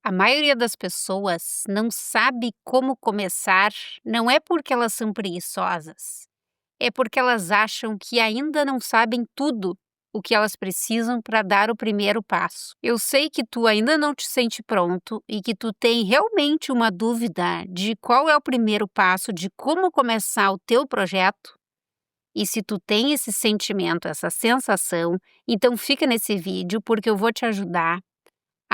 A maioria das pessoas não sabe como começar, não é porque elas são preguiçosas, é porque elas acham que ainda não sabem tudo o que elas precisam para dar o primeiro passo. Eu sei que tu ainda não te sente pronto e que tu tem realmente uma dúvida de qual é o primeiro passo, de como começar o teu projeto. E se tu tem esse sentimento, essa sensação, então fica nesse vídeo porque eu vou te ajudar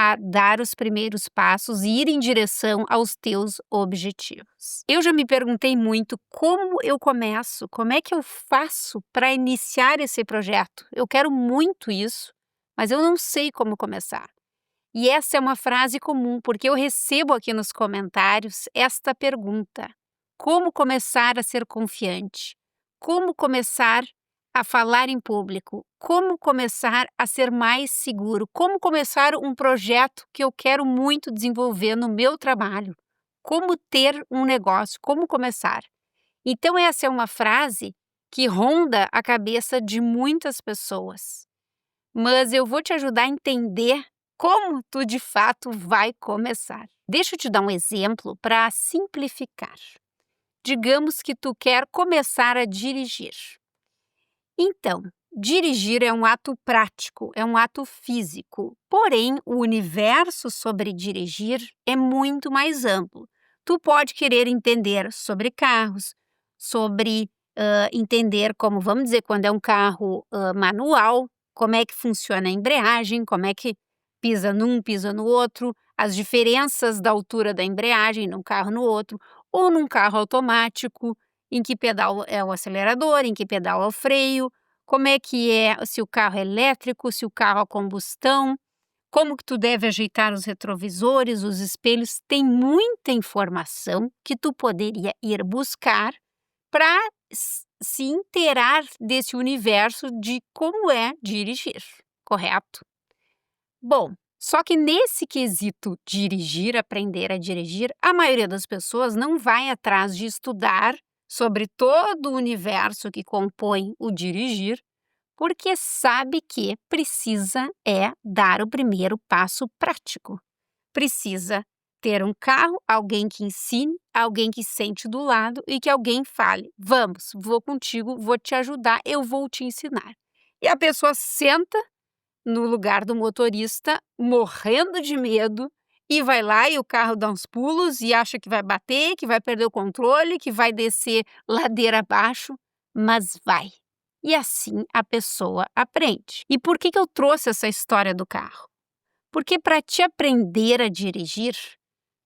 a dar os primeiros passos e ir em direção aos teus objetivos. Eu já me perguntei muito como eu começo, como é que eu faço para iniciar esse projeto? Eu quero muito isso, mas eu não sei como começar. E essa é uma frase comum, porque eu recebo aqui nos comentários esta pergunta: como começar a ser confiante? Como começar a falar em público? Como começar a ser mais seguro? Como começar um projeto que eu quero muito desenvolver no meu trabalho? Como ter um negócio? Como começar? Então, essa é uma frase que ronda a cabeça de muitas pessoas. Mas eu vou te ajudar a entender como tu de fato vai começar. Deixa eu te dar um exemplo para simplificar. Digamos que tu quer começar a dirigir. Então, dirigir é um ato prático, é um ato físico. Porém, o universo sobre dirigir é muito mais amplo. Tu pode querer entender sobre carros, sobre entender como, vamos dizer, quando é um carro manual, como é que funciona a embreagem, como é que pisa num, pisa no outro, as diferenças da altura da embreagem num carro no outro, ou num carro automático, em que pedal é o acelerador, em que pedal é o freio, como é que é, se o carro é elétrico, se o carro é a combustão, como que tu deve ajeitar os retrovisores, os espelhos. Tem muita informação que tu poderia ir buscar para se inteirar desse universo de como é dirigir, correto? Bom, só que nesse quesito dirigir, aprender a dirigir, a maioria das pessoas não vai atrás de estudar sobre todo o universo que compõe o dirigir, porque sabe que precisa dar o primeiro passo prático. Precisa ter um carro, alguém que ensine, alguém que sente do lado e que alguém fale: vamos, vou contigo, vou te ajudar, eu vou te ensinar. E a pessoa senta no lugar do motorista, morrendo de medo, e vai lá e o carro dá uns pulos e acha que vai bater, que vai perder o controle, que vai descer ladeira abaixo, mas vai. E assim a pessoa aprende. E por que eu trouxe essa história do carro? Porque para te aprender a dirigir,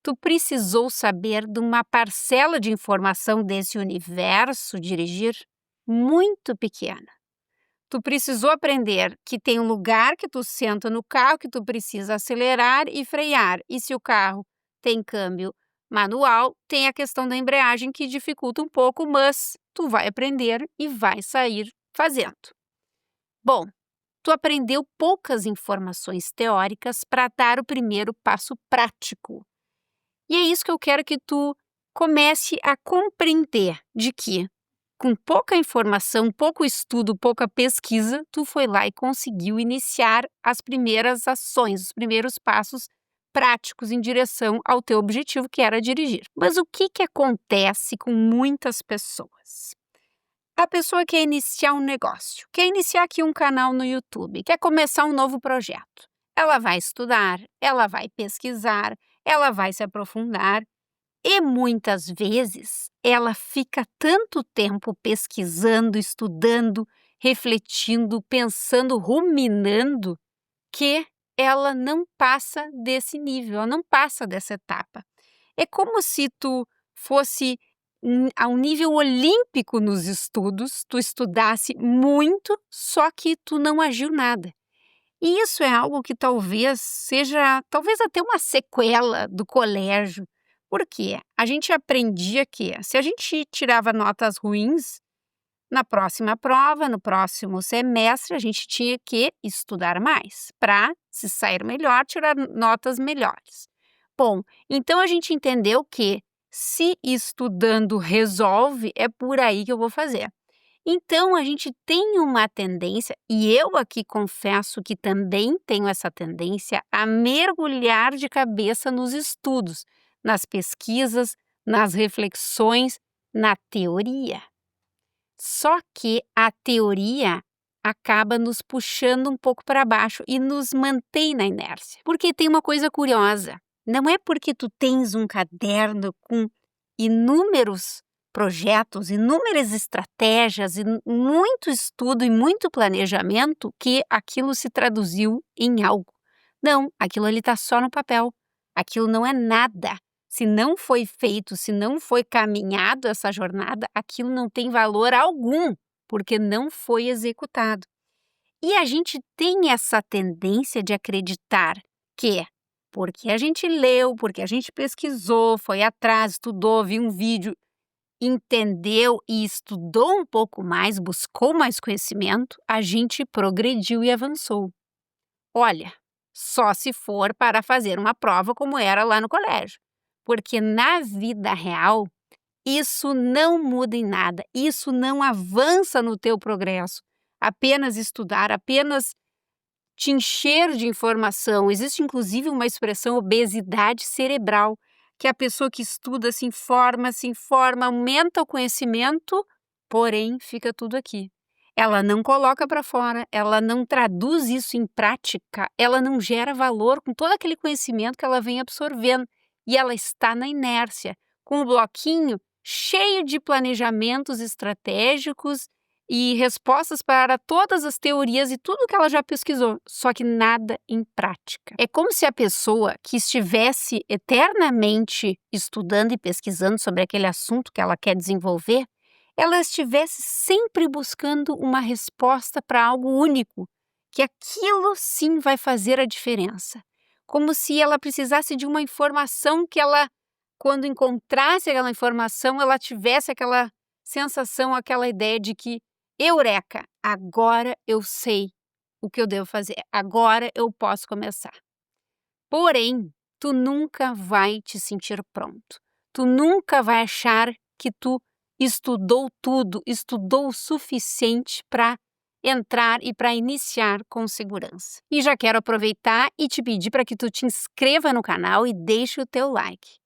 tu precisou saber de uma parcela de informação desse universo dirigir muito pequena. Tu precisou aprender que tem um lugar que tu senta no carro, que tu precisa acelerar e frear. E se o carro tem câmbio manual, tem a questão da embreagem que dificulta um pouco, mas tu vai aprender e vai sair fazendo. Bom, tu aprendeu poucas informações teóricas para dar o primeiro passo prático. E é isso que eu quero que tu comece a compreender, de que com pouca informação, pouco estudo, pouca pesquisa, tu foi lá e conseguiu iniciar as primeiras ações, os primeiros passos práticos em direção ao teu objetivo, que era dirigir. Mas o que acontece com muitas pessoas? A pessoa quer iniciar um negócio, quer iniciar aqui um canal no YouTube, quer começar um novo projeto. Ela vai estudar, ela vai pesquisar, ela vai se aprofundar. E muitas vezes ela fica tanto tempo pesquisando, estudando, refletindo, pensando, ruminando, que ela não passa desse nível, ela não passa dessa etapa. É como se tu fosse a um nível olímpico nos estudos, tu estudasse muito, só que tu não agiu nada. E isso é algo que talvez seja, talvez até uma sequela do colégio. Por quê? A gente aprendia que se a gente tirava notas ruins, na próxima prova, no próximo semestre, a gente tinha que estudar mais para se sair melhor, tirar notas melhores. Bom, então a gente entendeu que se estudando resolve, é por aí que eu vou fazer. Então, a gente tem uma tendência, e eu aqui confesso que também tenho essa tendência, a mergulhar de cabeça nos estudos, nas pesquisas, nas reflexões, na teoria. Só que a teoria acaba nos puxando um pouco para baixo e nos mantém na inércia. Porque tem uma coisa curiosa, não é porque tu tens um caderno com inúmeros projetos, inúmeras estratégias, e muito estudo e muito planejamento que aquilo se traduziu em algo. Não, aquilo ali está só no papel. Aquilo não é nada. Se não foi feito, se não foi caminhado essa jornada, aquilo não tem valor algum, porque não foi executado. E a gente tem essa tendência de acreditar que, porque a gente leu, porque a gente pesquisou, foi atrás, estudou, viu um vídeo, entendeu e estudou um pouco mais, buscou mais conhecimento, a gente progrediu e avançou. Olha, só se for para fazer uma prova como era lá no colégio. Porque na vida real, isso não muda em nada, isso não avança no teu progresso. Apenas estudar, apenas te encher de informação. Existe inclusive uma expressão obesidade cerebral, que a pessoa que estuda se informa, aumenta o conhecimento, porém fica tudo aqui. Ela não coloca para fora, ela não traduz isso em prática, ela não gera valor com todo aquele conhecimento que ela vem absorvendo. E ela está na inércia, com o bloquinho cheio de planejamentos estratégicos e respostas para todas as teorias e tudo que ela já pesquisou, só que nada em prática. É como se a pessoa que estivesse eternamente estudando e pesquisando sobre aquele assunto que ela quer desenvolver, ela estivesse sempre buscando uma resposta para algo único, que aquilo sim vai fazer a diferença. Como se ela precisasse de uma informação que ela, quando encontrasse aquela informação, ela tivesse aquela sensação, aquela ideia de que, eureka, agora eu sei o que eu devo fazer, agora eu posso começar. Porém, tu nunca vai te sentir pronto. Tu nunca vai achar que tu estudou tudo, estudou o suficiente para entrar e para iniciar com segurança. E já quero aproveitar e te pedir para que tu te inscreva no canal e deixe o teu like.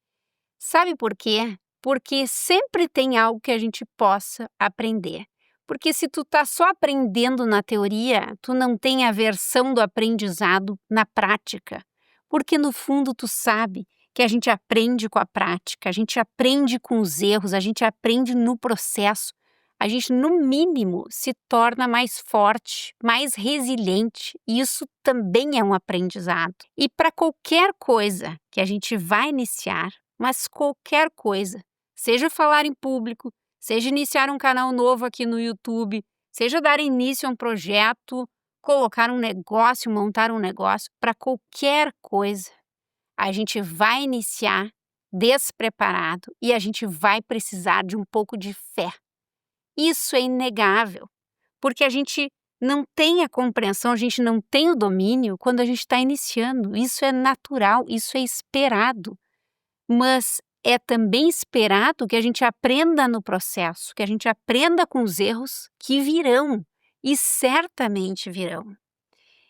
Sabe por quê? Porque sempre tem algo que a gente possa aprender. Porque se tu tá só aprendendo na teoria, tu não tem a versão do aprendizado na prática. Porque no fundo tu sabe que a gente aprende com a prática, a gente aprende com os erros, a gente aprende no processo. A gente, no mínimo, se torna mais forte, mais resiliente. E isso também é um aprendizado. E para qualquer coisa que a gente vai iniciar, mas qualquer coisa, seja falar em público, seja iniciar um canal novo aqui no YouTube, seja dar início a um projeto, colocar um negócio, montar um negócio, para qualquer coisa, a gente vai iniciar despreparado e a gente vai precisar de um pouco de fé. Isso é inegável, porque a gente não tem a compreensão, a gente não tem o domínio quando a gente está iniciando. Isso é natural, isso é esperado. Mas é também esperado que a gente aprenda no processo, que a gente aprenda com os erros que virão e certamente virão.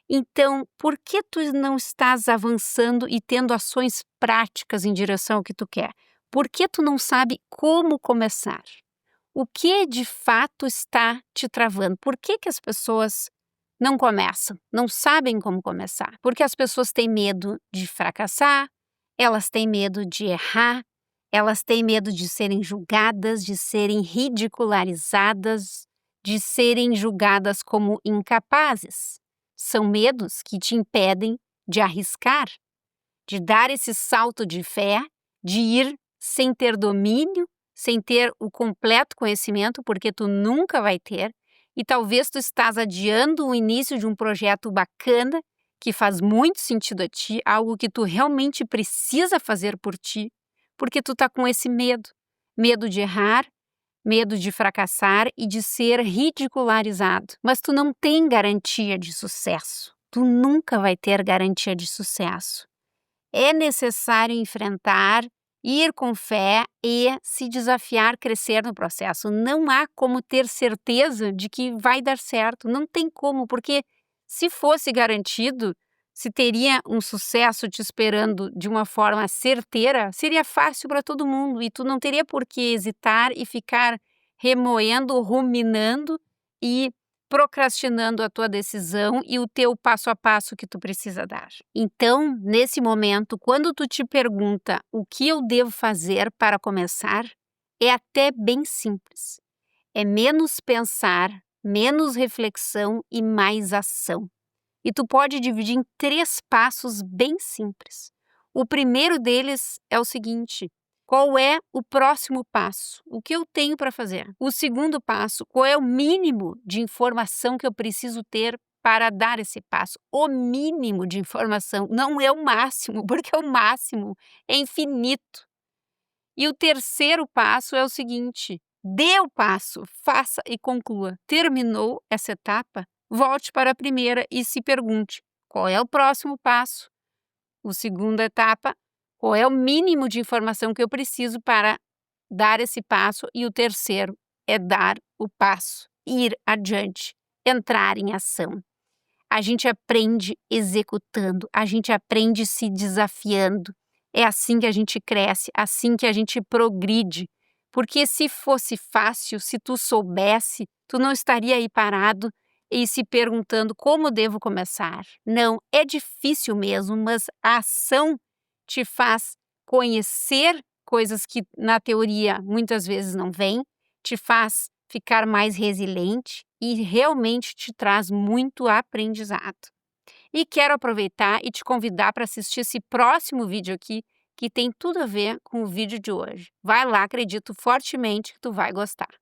Então, por que tu não estás avançando e tendo ações práticas em direção ao que tu quer? Por que tu não sabe como começar? O que de fato está te travando? Por que as pessoas não começam, não sabem como começar? Porque as pessoas têm medo de fracassar, elas têm medo de errar, elas têm medo de serem julgadas, de serem ridicularizadas, de serem julgadas como incapazes. São medos que te impedem de arriscar, de dar esse salto de fé, de ir sem ter domínio, sem ter o completo conhecimento, porque tu nunca vai ter, e talvez tu estás adiando o início de um projeto bacana, que faz muito sentido a ti, algo que tu realmente precisa fazer por ti, porque tu tá com esse medo. Medo de errar, medo de fracassar e de ser ridicularizado. Mas tu não tem garantia de sucesso. Tu nunca vai ter garantia de sucesso. É necessário enfrentar Ir com fé e se desafiar, crescer no processo. Não há como ter certeza de que vai dar certo, não tem como, porque se fosse garantido, se teria um sucesso te esperando de uma forma certeira, seria fácil para todo mundo e tu não teria por que hesitar e ficar remoendo, ruminando e procrastinando a tua decisão e o teu passo a passo que tu precisa dar. Então, nesse momento, quando tu te pergunta o que eu devo fazer para começar, é até bem simples. É menos pensar, menos reflexão e mais ação. E tu pode dividir em 3 passos bem simples. O primeiro deles é o seguinte: qual é o próximo passo? O que eu tenho para fazer? O segundo passo: qual é o mínimo de informação que eu preciso ter para dar esse passo? O mínimo de informação, não é o máximo, porque o máximo é infinito. E o terceiro passo é o seguinte: dê o passo, faça e conclua. Terminou essa etapa? Volte para a primeira e se pergunte: qual é o próximo passo? A segunda etapa: qual é o mínimo de informação que eu preciso para dar esse passo? E o terceiro é dar o passo, ir adiante, entrar em ação. A gente aprende executando, a gente aprende se desafiando. É assim que a gente cresce, assim que a gente progride. Porque se fosse fácil, se tu soubesse, tu não estaria aí parado e se perguntando como devo começar. Não, é difícil mesmo, mas a ação te faz conhecer coisas que na teoria muitas vezes não vêm, te faz ficar mais resiliente e realmente te traz muito aprendizado. E quero aproveitar e te convidar para assistir esse próximo vídeo aqui, que tem tudo a ver com o vídeo de hoje. Vai lá, acredito fortemente que tu vai gostar.